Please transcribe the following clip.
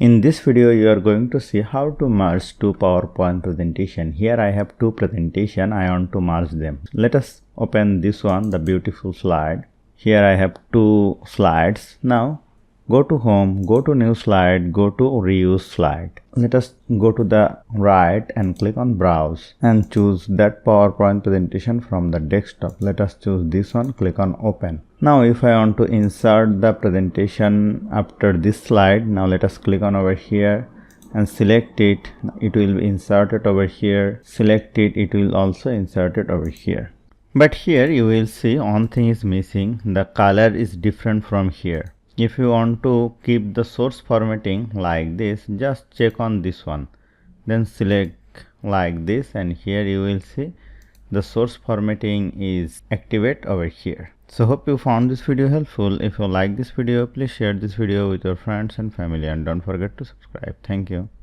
In this video, you are going to see how to merge two PowerPoint presentation. Here I have two presentation. I want to merge them. Let us open this one, the beautiful slide. Here I have two slides. Now go to home, go to new slide, go to reuse slide. Let us go to the right and click on browse and choose that PowerPoint presentation from the desktop. Let us choose this one, click on open. Now if I want to insert the presentation after this slide, now let us click on over here and select it. It will be inserted over here. Select it, it will also insert it over here. But here you will see one thing is missing. The color is different from here. If you want to keep the source formatting like this, just check on this one, then select like this, and here you will see the source formatting is activate over here. So hope you found this video helpful. If you like this video, please share this video with your friends and family, and don't forget to subscribe. Thank you.